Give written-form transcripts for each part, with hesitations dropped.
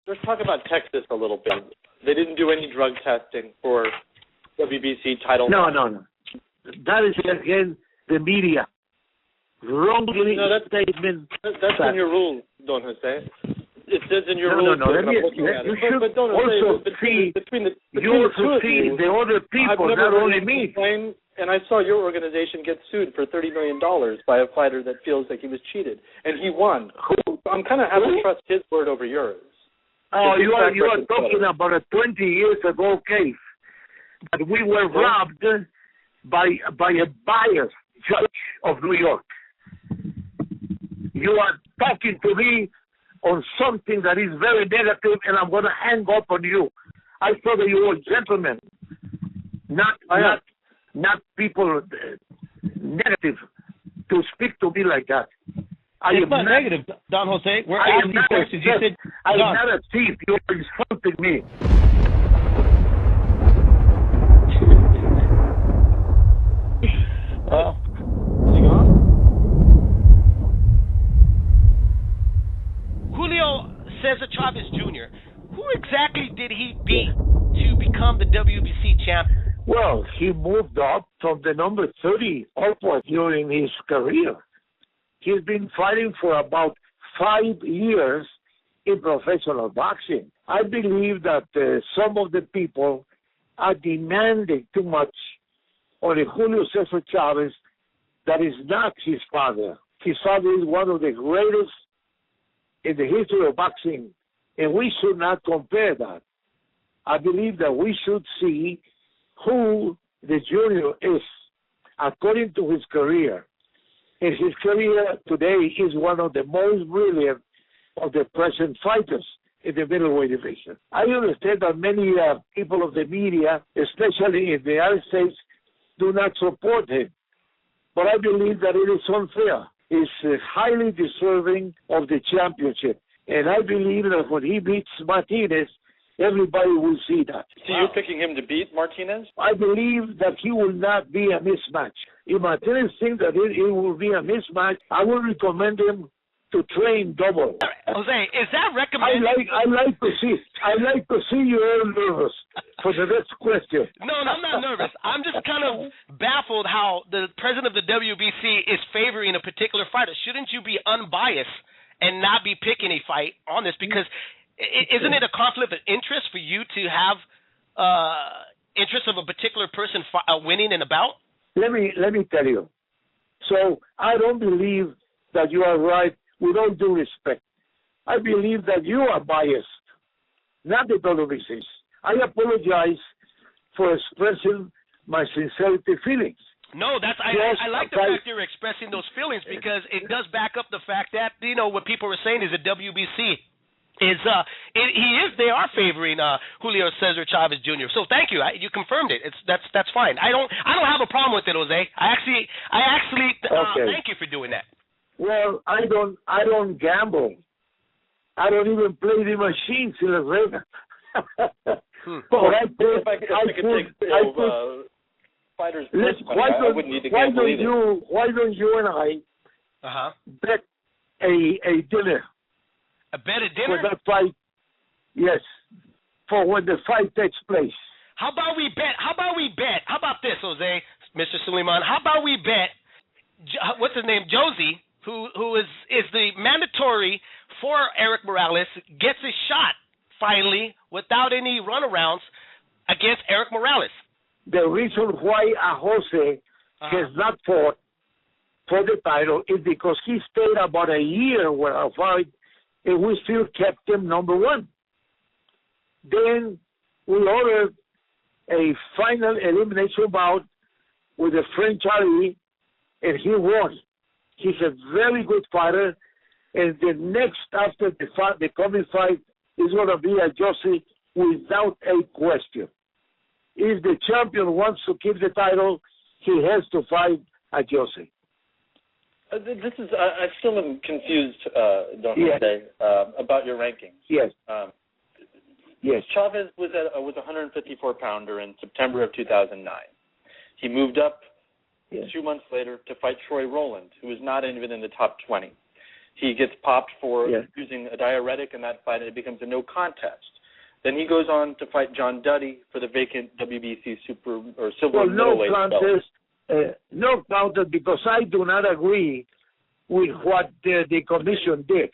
let's talk about Texas a little bit. They didn't do any drug testing for WBC title. No. That is, again, the media. Wrongly statement. That's in your rule, Don Jose. It says in your rules. No. You should also see the other people, not only me. And I saw your organization get sued for $30 million by a fighter that feels like he was cheated, and he won. So I'm kind of having to trust his word over yours. Oh, you are talking about a 20 years ago case that we were robbed by a biased judge of New York. You are talking to me on something that is very negative, and I'm going to hang up on you. I thought that you were gentlemen, not people negative to speak to me like that. It's not negative, Don Jose. We're asking questions. You said, I'm not a thief. You're insulting me. Is he gone? Julio Cesar Chavez Jr., who exactly did he beat to become the WBC champion? Well, he moved up from the number 30 upward during his career. He's been fighting for about 5 years in professional boxing. I believe that some of the people are demanding too much on a Julio Cesar Chavez that is not his father. His father is one of the greatest in the history of boxing, and we should not compare that. I believe that we should see who the junior is according to his career. And his career today is one of the most brilliant of the present fighters in the middleweight division. I understand that many people of the media, especially in the United States, do not support him. But I believe that it is unfair. He's highly deserving of the championship. And I believe that when he beats Martinez, everybody will see that. So you're picking him to beat Martinez? I believe that he will not be a mismatch. If Martinez thinks that it will be a mismatch, I will recommend him to train double. Jose, is that recommended? I like to see you all nervous for the next question. No, I'm not nervous. I'm just kind of baffled how the president of the WBC is favoring a particular fighter. Shouldn't you be unbiased and not be picking a fight on this? Because isn't it a conflict of interest for you to have interest of a particular person winning in a bout? Let me tell you. So I don't believe that you are right with all due respect. I believe that you are biased, not the WBC. I apologize for expressing my sincerity feelings. No, I like the fact you're expressing those feelings, because it does back up the fact that, what people were saying is the WBC they are favoring Julio Cesar Chavez Jr. So thank you. You confirmed it. That's fine. I don't have a problem with it, Jose. I actually thank you for doing that. Well, I don't gamble. I don't even play the machines in Las Vegas. But fighters. Why don't you and I bet a dinner? A bet a dinner? For that fight, yes. For when the fight takes place. How about we bet? How about this, Jose, Mr. Suleiman? How about we bet? What's his name? Josie, who is the mandatory for Eric Morales, gets a shot finally without any runarounds against Eric Morales. The reason why Jose has not fought for the title is because he stayed about a year without a fight, and we still kept him number one. Then we ordered a final elimination bout with a French Ali, and he won. He's a very good fighter, and the next after the coming fight is going to be a Josie without a question. If the champion wants to keep the title, he has to fight a Josie. This is I still am confused, Don Jose, about your rankings. Yes. Yes. Chavez was a 154-pounder in September of 2009. He moved up 2 months later to fight Troy Rowland, who was not even in the top 20. He gets popped for using a diuretic in that fight, and it becomes a no contest. Then he goes on to fight John Duddy for the vacant WBC silver middleweight belt. No contest, because I do not agree with what the commission did.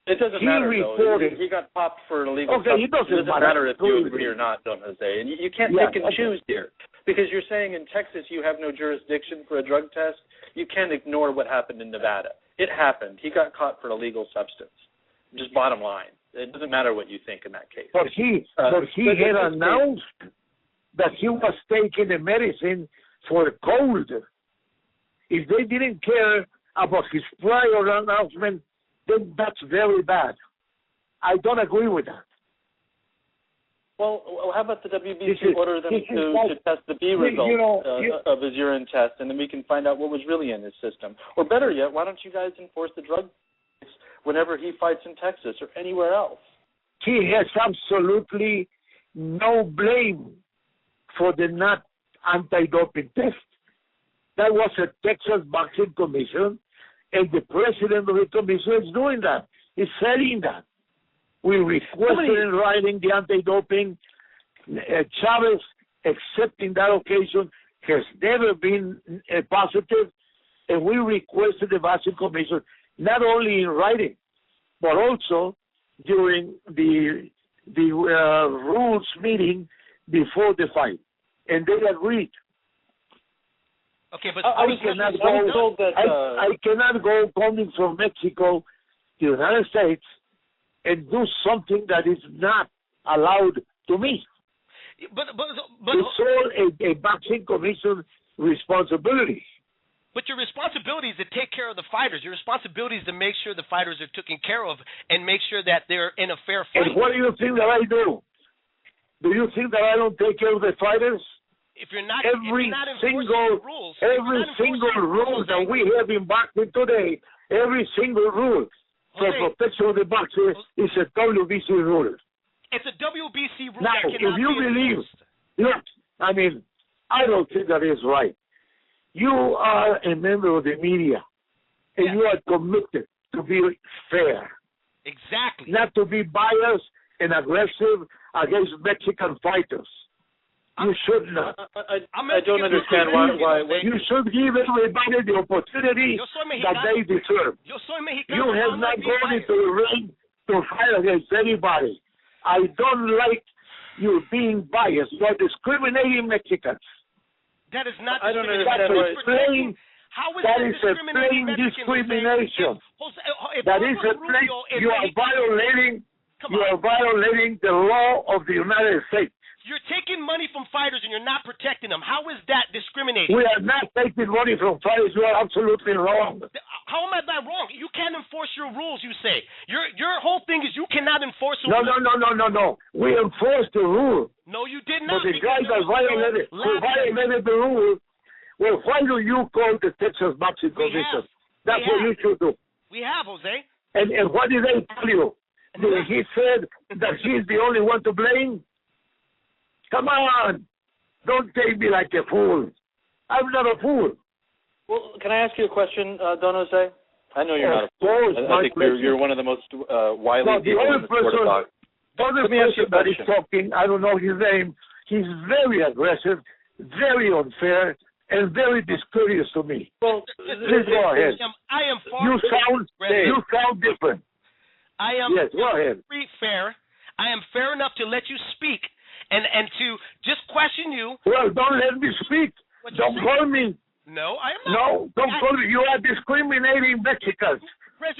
It doesn't matter, though. He got popped for an illegal substance. It doesn't matter if you agree or not, Don Jose. And you can't pick and choose here. Because you're saying in Texas you have no jurisdiction for a drug test. You can't ignore what happened in Nevada. It happened. He got caught for an illegal substance. Just bottom line. It doesn't matter what you think in that case. But he had announced that he was taking the medicine for a cold. If they didn't care about his prior announcement, then that's very bad. I don't agree with that. Well, how about the WBC order them to test the B result of his urine test, and then we can find out what was really in his system? Or better yet, why don't you guys enforce the drug test whenever he fights in Texas or anywhere else? He has absolutely no blame for the not anti-doping test. That was a Texas Boxing Commission, and the president of the commission is doing that. He's saying that. We requested in writing the anti-doping. Chavez, accepting that occasion, has never been positive, and we requested the Boxing Commission not only in writing, but also during the rules meeting before the fight, and they agreed. Okay, but I cannot go coming from Mexico to the United States and do something that is not allowed to me. But it's all a Boxing Commission responsibility. But your responsibility is to take care of the fighters. Your responsibility is to make sure the fighters are taken care of and make sure that they're in a fair fight. And what do you think that I do? Do you think that I don't take care of the fighters? If you're not, every single rule that we have in boxing today, every single rule for protection of the boxer is a WBC rule. It's a WBC rule now, that cannot if you believe, look, I mean, I don't think that is right. You are a member of the media, and you are committed to be fair. Exactly. Not to be biased and aggressive against Mexican fighters. You should not. I don't understand why. You should give everybody the opportunity that they deserve. You have not gone into the ring to fight against anybody. I don't like you being biased. You are discriminating Mexicans. That is not. I don't understand. That is a plain discrimination. That is a plain. You are violating the law of the United States. You're taking money from fighters and you're not protecting them. How is that discriminating? We are not taking money from fighters. You are absolutely wrong. How am I not wrong? You can't enforce your rules, you say. Your whole thing is you cannot enforce the rules. No. We enforced the rule. No, you did not. But the guys that violated the rule, well, why do you call the Texas Boxing Commission? That's what you should do. We have, Jose. And what did they tell you? He said that he's the only one to blame? Come on. Don't take me like a fool. I'm not a fool. Well, can I ask you a question, Don Jose? I know you're not a fool. I think you're one of the most wily people in the sport of boxing. The other person that is talking, I don't know his name, he's very aggressive, very unfair, and very discourteous to me. Well, please go ahead. I am far you sound different. I am very fair. I am fair enough to let you speak. And to just question you. Well, don't let me speak. Don't call me. No, I am not. No, don't call me. You are discriminating Mexicans.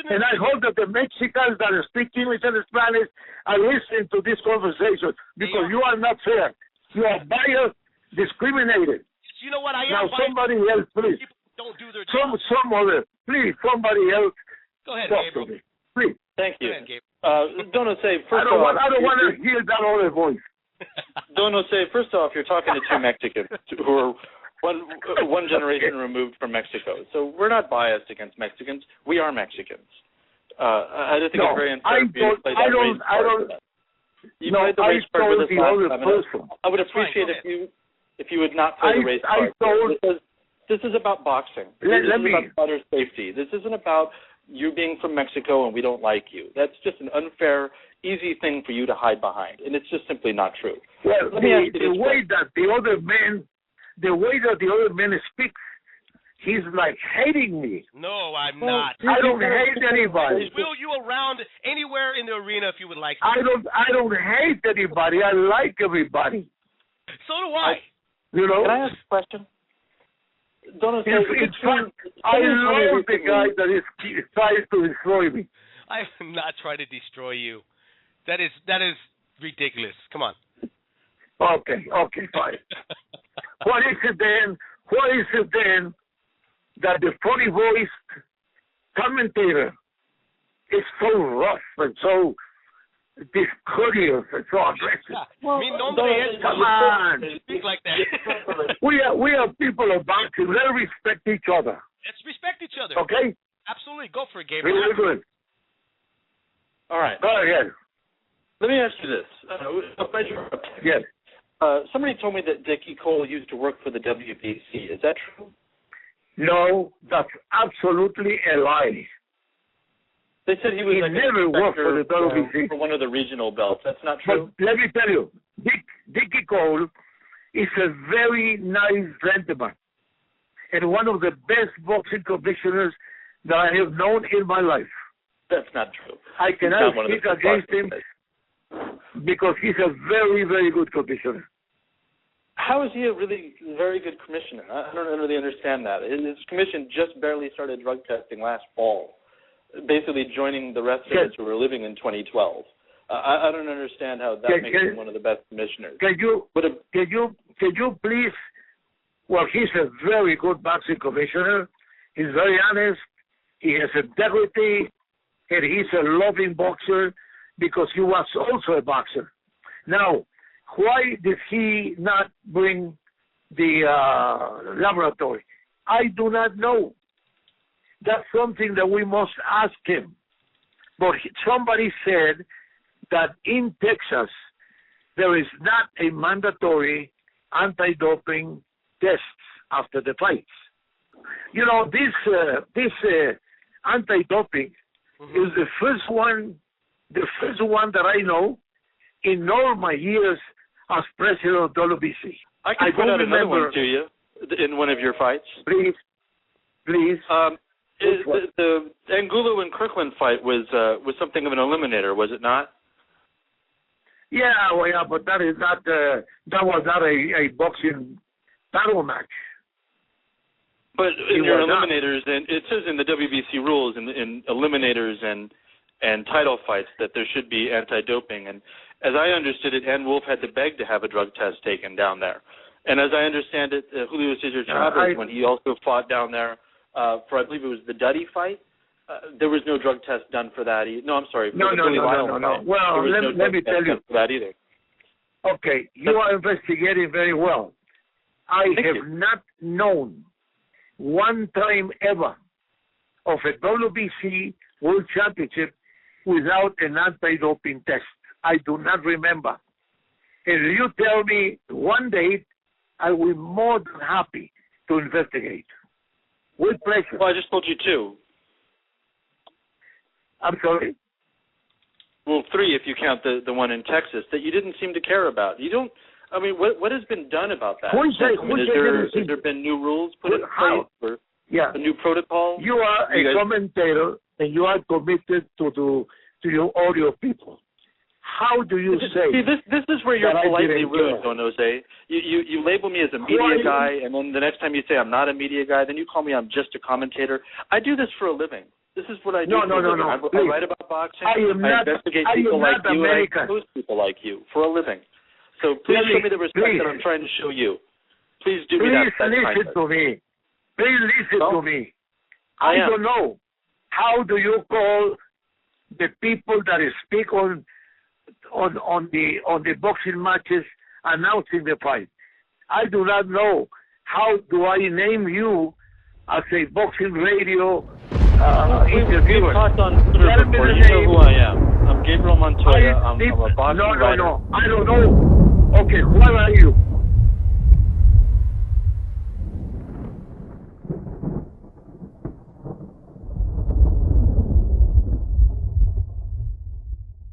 And I hope that the Mexicans that speak English and Spanish are listening to this conversation because you are not fair. You are biased, discriminated. You know what I Now, am? somebody else, please. Don't do their job. Some other. Please, somebody else. Go ahead, talk Gabriel. to me. Please. Thank you. Go ahead, Don't say, I don't want to hear that other voice. Don't say, first off, you're talking to two Mexicans who are one generation removed from Mexico. So we're not biased against Mexicans. We are Mexicans. I just think it's very unfair for you to play that race card. You played the race card with us last time. I would appreciate if you would not play the race card. This is about boxing. This is about fighter safety. This isn't about you being from Mexico and we don't like you. That's just an unfair, easy thing for you to hide behind, and it's just simply not true. Well, the way that the other man speaks, he's like hating me. No, I'm not. I don't hate anybody. Will you around anywhere in the arena if you would like to? I don't hate anybody. I like everybody. So do I. You know? Can I ask a question? Don't say, in fact, I love the guy that tries to destroy me. I'm not trying to destroy you. That is ridiculous. Come on. Okay, fine. What is it then that the funny voiced commentator is so rough and so discourteous and so aggressive? Well, come on. Speak like that. We are people of boxing. Let's respect each other. Let's respect each other. Okay? Absolutely. Go for it, Gabriel. Very good. All right. Go ahead. Let me ask you this. Yes. Somebody told me that Dickie Cole used to work for the WBC. Is that true? No, that's absolutely a lie. They said he was never worked for the WBC. For one of the regional belts. That's not true? But let me tell you, Dickie Cole is a very nice gentleman and one of the best boxing commissioners that I have known in my life. That's not true. I cannot speak against him because he's a very, very good commissioner. How is he a really very good commissioner? I don't really understand that. His commission just barely started drug testing last fall, basically joining the rest of us who were living in 2012. I don't understand how that makes him one of the best commissioners. Can you please? Well, he's a very good boxing commissioner. He's very honest. He has integrity, and he's a loving boxer because he was also a boxer. Now, why did he not bring the laboratory? I do not know. That's something that we must ask him. But somebody said that in Texas, there is not a mandatory anti-doping tests after the fights. You know, this anti-doping is the first one that I know in all my years as president of WBC. I can put out another one to you in one of your fights. Please. The Angulo and Kirkland fight was something of an eliminator, was it not? Yeah, but that was not a boxing battle match. But in your eliminators, and it says in the WBC rules, in eliminators and title fights, that there should be anti-doping. And as I understood it, Ann Wolfe had to beg to have a drug test taken down there. And as I understand it, Julio Cesar Chavez, when he also fought down there for, I believe it was the Duddy fight, there was no drug test done for that. No, I'm sorry. No. Well, let me tell you. For that either. Okay, you are investigating very well. I have not known one time ever of a WBC World Championship without an anti-doping test. I do not remember. If you tell me one date, I will be more than happy to investigate. With pleasure. Well, I just told you two. I'm sorry? Well, three if you count the one in Texas that you didn't seem to care about. You don't. I mean, what has been done about that? Has there been new rules put in place or a new protocol? You are a commentator and you are committed to your audio people. How do you say? See, this is where you're politely rude, Don Jose. You label me as a media guy, and then the next time you say I'm not a media guy, then you call me I'm just a commentator. I do this for a living. This is what I do. No. I write about boxing. I investigate people like you, and I expose people like you for a living. So please show me the respect that I'm trying to show you. Please do me that kindness. Please listen to me. I don't know. How do you call the people that speak on the boxing matches announcing the fight? I do not know. How do I name you as a boxing radio interviewer? We've talked on Twitter before. You know who I am. I'm Gabriel Montoya. I'm a boxing writer. No. I don't know. Okay, what are you?